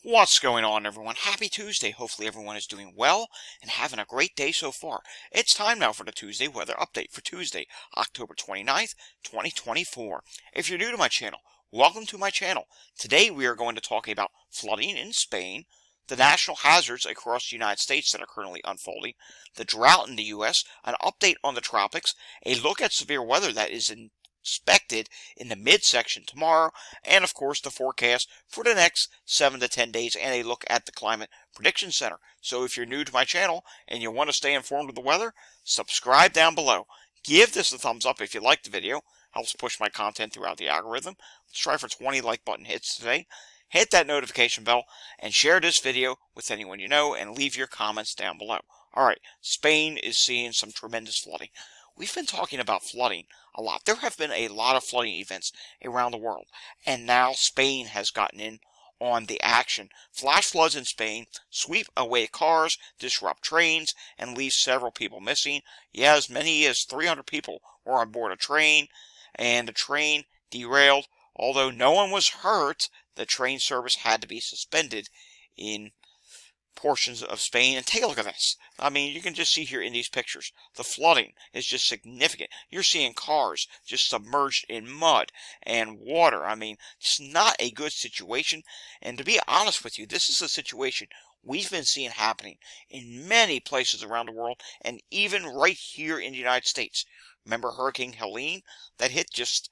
What's going on, everyone? Happy Tuesday. Hopefully everyone is doing well and having a great day so far. It's time now for the Tuesday weather update for Tuesday, October 29th, 2024. If you're new to my channel, welcome to my channel. Today we are going to talk about flooding in Spain, the national hazards across the United States that are currently unfolding, the drought in the U.S., an update on the tropics, a look at severe weather that is expected in the midsection tomorrow, and of course the forecast for the next 7 to 10 days and a look at the Climate Prediction Center. So if you're new to my channel and you want to stay informed of the weather, subscribe down below. Give this a thumbs up if you liked the video. Helps push my content throughout the algorithm. Let's try for 20 like button hits today. Hit that notification bell and share this video with anyone you know and leave your comments down below. Alright, Spain is seeing some tremendous flooding. We've been talking about flooding a lot. There have been a lot of flooding events around the world, and now Spain has gotten in on the action. Flash floods in Spain sweep away cars, disrupt trains, and leave several people missing. Yeah, as many as 300 people were on board a train, and the train derailed. Although no one was hurt, the train service had to be suspended in portions of Spain. And take a look at this. I mean, you can just see here in these pictures, the flooding is just significant. You're seeing cars just submerged in mud and water. I mean, just not a good situation. And to be honest with you, this is a situation we've been seeing happening in many places around the world, and even right here in the United States. Remember Hurricane Helene that hit just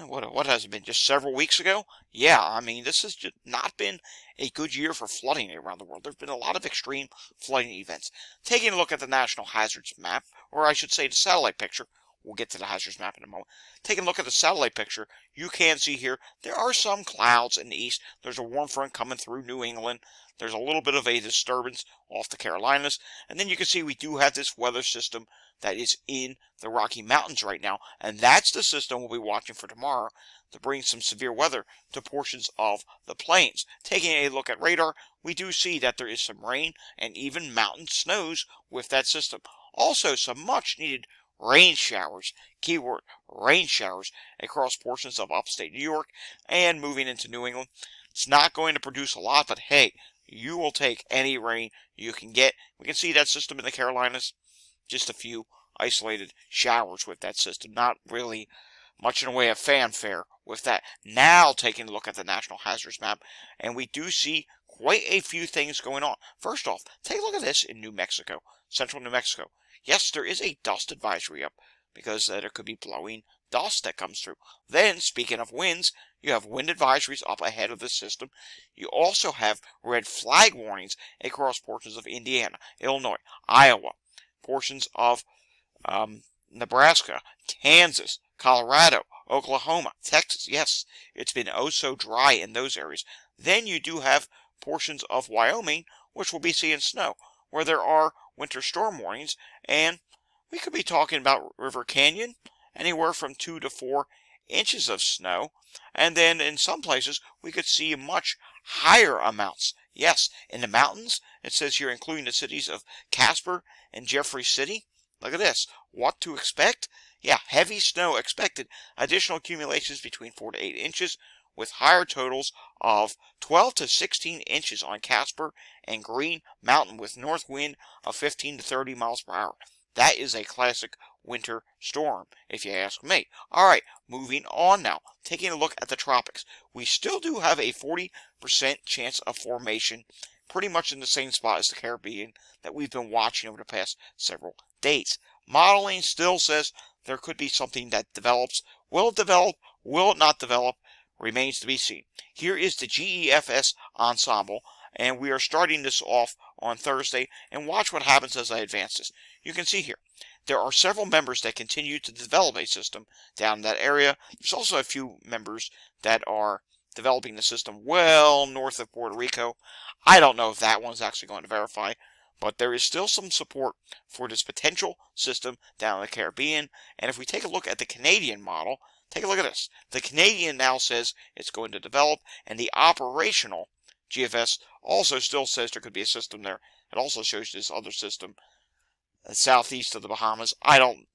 what has it been, just several weeks ago? Yeah, I mean, this has just not been a good year for flooding around the world. There have been a lot of extreme flooding events. Taking a look at the National Hazards Map, or I should say the satellite picture, we'll get to the hazards map in a moment. Taking a look at the satellite picture, you can see here, there are some clouds in the east. There's a warm front coming through New England. There's a little bit of a disturbance off the Carolinas. And then you can see we do have this weather system that is in the Rocky Mountains right now. And that's the system we'll be watching for tomorrow to bring some severe weather to portions of the plains. Taking a look at radar, we do see that there is some rain and even mountain snows with that system. Also, some much needed rain showers, keyword rain showers, across portions of upstate New York and moving into New England. It's not going to produce a lot, but hey, you will take any rain you can get. We can see that system in the Carolinas, just a few isolated showers with that system. Not really much in the way of fanfare with that. Now taking a look at the National Hazards Map, and we do see quite a few things going on. First off, take a look at this in New Mexico, central New Mexico. Yes, there is a dust advisory up because there could be blowing dust that comes through. Then, speaking of winds, you have wind advisories up ahead of the system. You also have red flag warnings across portions of Indiana, Illinois, Iowa, portions of Nebraska, Kansas, Colorado, Oklahoma, Texas. Yes, it's been oh so dry in those areas. Then you do have portions of Wyoming, which will be seeing snow, where there are winter storm warnings, and we could be talking about River Canyon, anywhere from 2 to 4 inches of snow, and then in some places we could see much higher amounts. Yes, in the mountains, it says here including the cities of Casper and Jeffrey City. Look at this. What to expect? Yeah, heavy snow expected. Additional accumulations between 4 to 8 inches, with higher totals of 12 to 16 inches on Casper and Green Mountain, with north wind of 15 to 30 miles per hour. That is a classic winter storm, if you ask me. Alright, moving on now. Taking a look at the tropics. We still do have a 40% chance of formation, pretty much in the same spot as the Caribbean that we've been watching over the past several days. Modeling still says there could be something that develops. Will it develop? Will it not develop? Remains to be seen. Here is the GEFS ensemble, and we are starting this off on Thursday, and watch what happens as I advance this. You can see here, there are several members that continue to develop a system down in that area. There's also a few members that are developing the system well north of Puerto Rico. I don't know if that one's actually going to verify, but there is still some support for this potential system down in the Caribbean. And if we take a look at the Canadian model, take a look at this. The Canadian now says it's going to develop, and the operational GFS also still says there could be a system there. It also shows this other system southeast of the Bahamas. I'm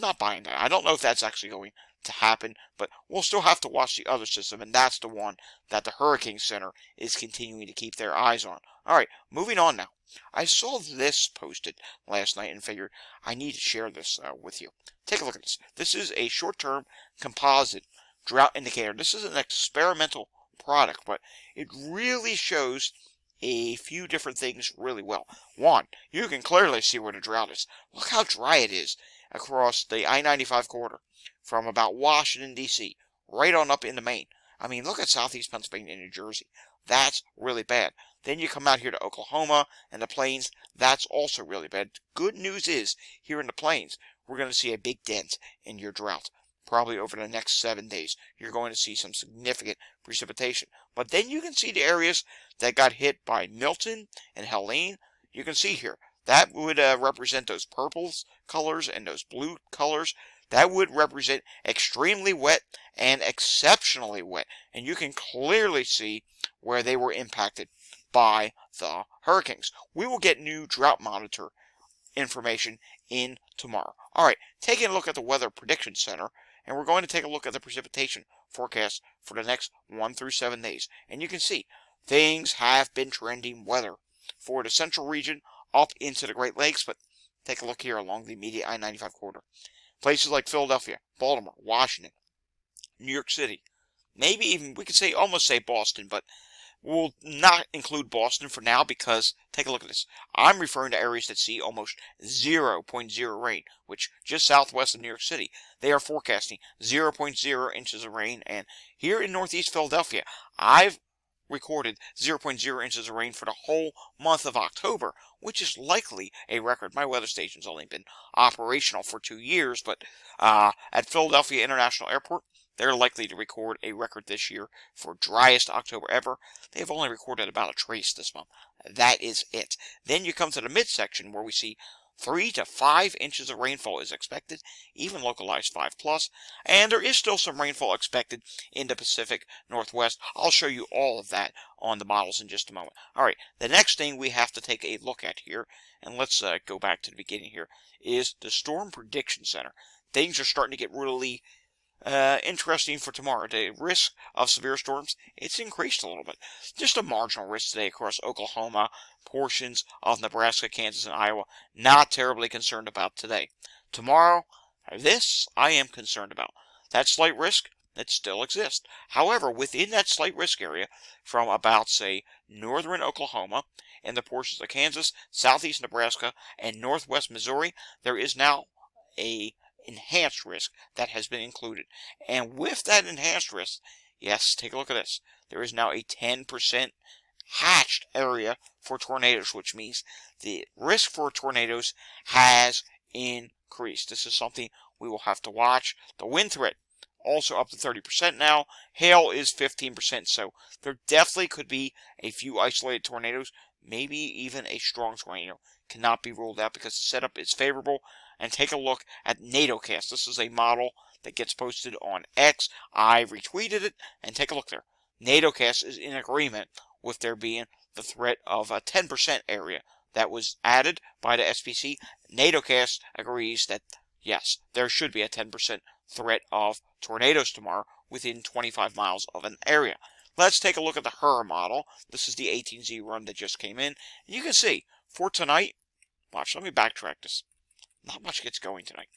not buying that. I don't know if that's actually going to happen, but we'll still have to watch the other system, and that's the one that the Hurricane Center is continuing to keep their eyes on. All right, moving on now. I saw this posted last night and figured I need to share this with you. Take a look at this. This is a short-term composite drought indicator. This is an experimental product, but it really shows a few different things really well. One, you can clearly see where the drought is. Look how dry it is across the I-95 corridor from about Washington, D.C., right on up into Maine. I mean, look at southeast Pennsylvania and New Jersey. That's really bad. Then you come out here to Oklahoma and the plains. That's also really bad. Good news is, here in the plains, we're going to see a big dent in your drought. Probably over the next 7 days, you're going to see some significant precipitation. But then you can see the areas that got hit by Milton and Helene. You can see here, that would represent those purples colors and those blue colors. That would represent extremely wet and exceptionally wet. And you can clearly see where they were impacted by the hurricanes. We will get new drought monitor information in tomorrow. All right, taking a look at the Weather Prediction Center, and we're going to take a look at the precipitation forecast for the next 1 through 7 days. And you can see things have been trending weather for the central region up into the Great Lakes, but take a look here along the immediate I-95 corridor. Places like Philadelphia, Baltimore, Washington, New York City, maybe even, we could say, almost say Boston, but we'll not include Boston for now because, take a look at this. I'm referring to areas that see almost 0.0 rain, which just southwest of New York City, they are forecasting 0.0 inches of rain. And here in northeast Philadelphia, I've recorded 0.0 inches of rain for the whole month of October, which is likely a record. My weather station's only been operational for 2 years, but at Philadelphia International Airport, they're likely to record a record this year for driest October ever. They've only recorded about a trace this month. That is it. Then you come to the midsection where we see 3 to 5 inches of rainfall is expected, even localized 5+, and there is still some rainfall expected in the Pacific Northwest. I'll show you all of that on the models in just a moment. All right, the next thing we have to take a look at here, and let's go back to the beginning here, is the Storm Prediction Center. Things are starting to get really interesting for tomorrow. The risk of severe storms, it's increased a little bit. Just a marginal risk today across Oklahoma, portions of Nebraska, Kansas, and Iowa. Not terribly concerned about today. Tomorrow, this I am concerned about. That slight risk, it still exists. However, within that slight risk area, from about, say, northern Oklahoma and the portions of Kansas, southeast Nebraska, and northwest Missouri, there is now a enhanced risk that has been included. And with that enhanced risk, yes, take a look at this. There is now a 10% hatched area for tornadoes, which means the risk for tornadoes has increased. This is something we will have to watch. The wind threat also up to 30% now. Hail is 15%, so there definitely could be a few isolated tornadoes, maybe even a strong tornado. Cannot be ruled out because the setup is favorable. And take a look at NATOcast. This is a model that gets posted on X. I retweeted it, and take a look there. NATOcast is in agreement with there being the threat of a 10% area that was added by the SPC. NATOcast agrees that, yes, there should be a 10% threat of tornadoes tomorrow within 25 miles of an area. Let's take a look at the HER model. This is the 18Z run that just came in. And you can see, for tonight, watch, let me backtrack this. Not much gets going tonight.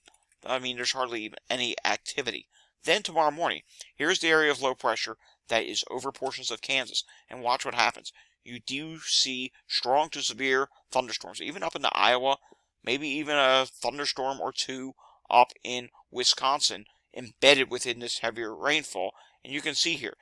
I mean, there's hardly even any activity. Then tomorrow morning, here's the area of low pressure that is over portions of Kansas. And watch what happens. You do see strong to severe thunderstorms, even up into Iowa, maybe even a thunderstorm or two up in Wisconsin, embedded within this heavier rainfall. And you can see here,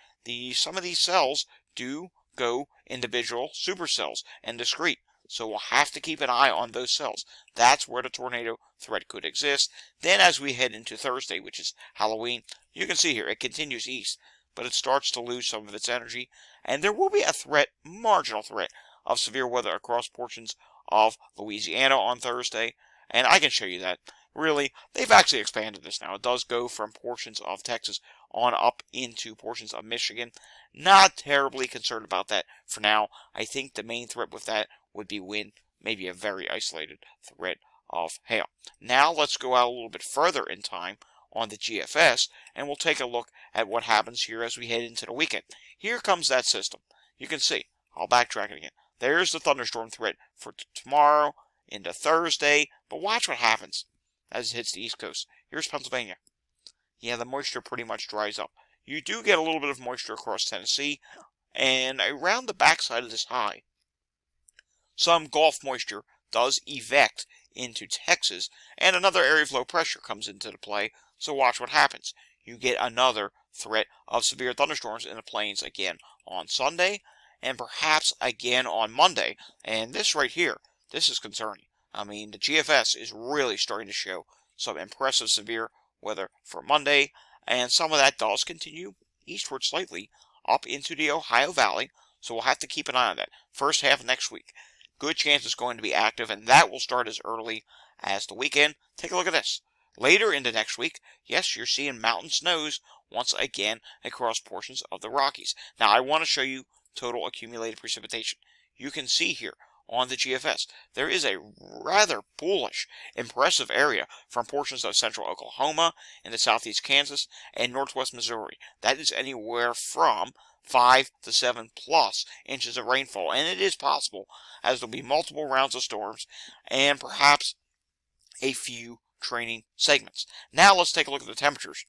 some of these cells do go individual supercells and discrete. So we'll have to keep an eye on those cells. That's where the tornado threat could exist. Then as we head into Thursday, which is Halloween, you can see here it continues east, but it starts to lose some of its energy. And there will be a threat, marginal threat, of severe weather across portions of Louisiana on Thursday. And I can show you that. Really, they've actually expanded this now. It does go from portions of Texas on up into portions of Michigan. Not terribly concerned about that for now. I think the main threat with that would be wind, maybe a very isolated threat of hail. Now let's go out a little bit further in time on the GFS, and we'll take a look at what happens here as we head into the weekend. Here comes that system. You can see, I'll backtrack it again. There's the thunderstorm threat for tomorrow into Thursday, but watch what happens as it hits the East Coast. Here's Pennsylvania. Yeah, the moisture pretty much dries up. You do get a little bit of moisture across Tennessee, and around the backside of this high, some Gulf moisture does evect into Texas, and another area of low pressure comes into the play, so watch what happens. You get another threat of severe thunderstorms in the plains again on Sunday, and perhaps again on Monday. And this right here, this is concerning. I mean, the GFS is really starting to show some impressive severe weather for Monday, and some of that does continue eastward slightly up into the Ohio Valley, so we'll have to keep an eye on that. First half of next week, good chance it's going to be active, and that will start as early as the weekend. Take a look at this. Later into next week, yes, you're seeing mountain snows once again across portions of the Rockies. Now, I want to show you total accumulated precipitation. You can see here on the GFS, there is a rather bullish, impressive area from portions of central Oklahoma into southeast Kansas and northwest Missouri. That is anywhere from 5 to 7 plus inches of rainfall, and it is possible as there'll be multiple rounds of storms and perhaps a few training segments. Now let's take a look at the temperatures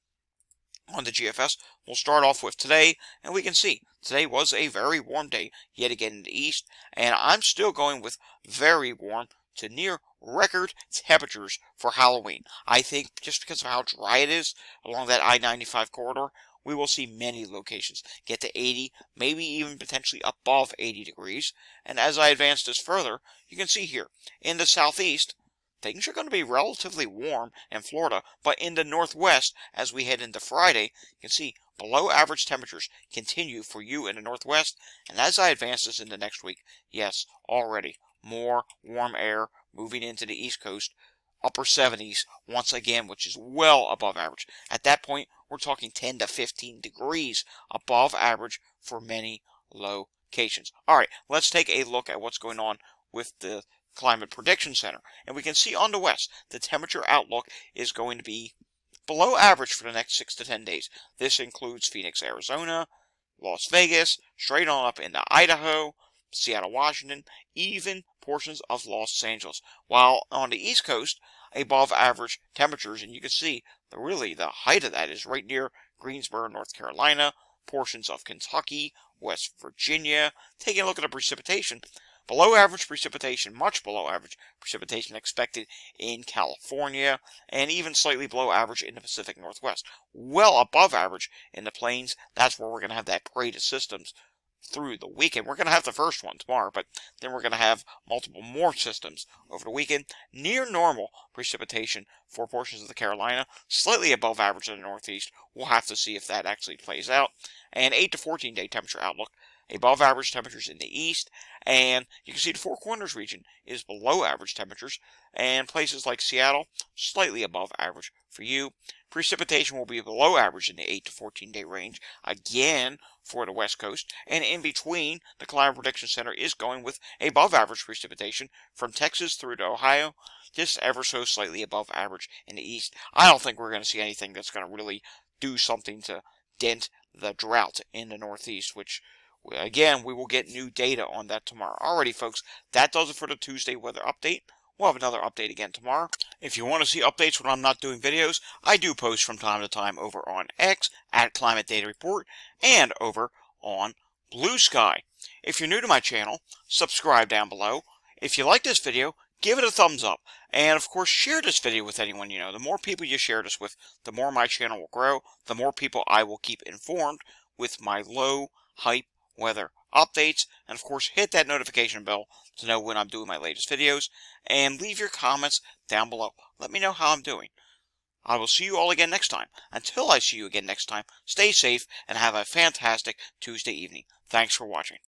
on the GFS. We'll start off with today, and we can see today was a very warm day yet again in the east, and I'm still going with very warm to near record temperatures for Halloween. I think just because of how dry it is along that I-95 corridor, we will see many locations get to 80, maybe even potentially above 80 degrees. And as I advance this further, you can see here in the southeast, things are going to be relatively warm in Florida, but in the northwest, as we head into Friday, you can see below average temperatures continue for you in the northwest. And as I advance this into next week, yes, already more warm air moving into the East Coast, upper 70s once again, which is well above average. At that point, we're talking 10 to 15 degrees above average for many locations. All right, let's take a look at what's going on with the Climate Prediction Center. And we can see on the west, the temperature outlook is going to be below average for the next 6 to 10 days. This includes Phoenix, Arizona, Las Vegas, straight on up into Idaho, Seattle, Washington, even portions of Los Angeles. While on the East Coast, above average temperatures, and you can see really the height of that is right near Greensboro, North Carolina, portions of Kentucky, West Virginia. Taking a look at the precipitation, below average precipitation, much below average precipitation expected in California, and even slightly below average in the Pacific Northwest. Well above average in the plains. That's where we're going to have that parade of systems through the weekend. We're going to have the first one tomorrow, but then we're going to have multiple more systems over the weekend. Near normal precipitation for portions of the Carolina, slightly above average in the Northeast. We'll have to see if that actually plays out. And 8 to 14 day temperature outlook. Above average temperatures in the east, and you can see the Four Corners region is below average temperatures, and places like Seattle, slightly above average for you. Precipitation will be below average in the 8 to 14 day range, again for the west coast, and in between, the Climate Prediction Center is going with above average precipitation from Texas through to Ohio, just ever so slightly above average in the east. I don't think we're going to see anything that's going to really do something to dent the drought in the Northeast, which again, we will get new data on that tomorrow. Alrighty, folks, that does it for the Tuesday weather update. We'll have another update again tomorrow. If you want to see updates when I'm not doing videos, I do post from time to time over on X, at Climate Data Report, and over on Blue Sky. If you're new to my channel, subscribe down below. If you like this video, give it a thumbs up. And, of course, share this video with anyone you know. The more people you share this with, the more my channel will grow, the more people I will keep informed with my low hype weather updates, and of course hit that notification bell to know when I'm doing my latest videos, and leave your comments down below. Let me know how I'm doing. I will see you all again next time. Until I see you again next time, stay safe and have a fantastic Tuesday evening. Thanks for watching.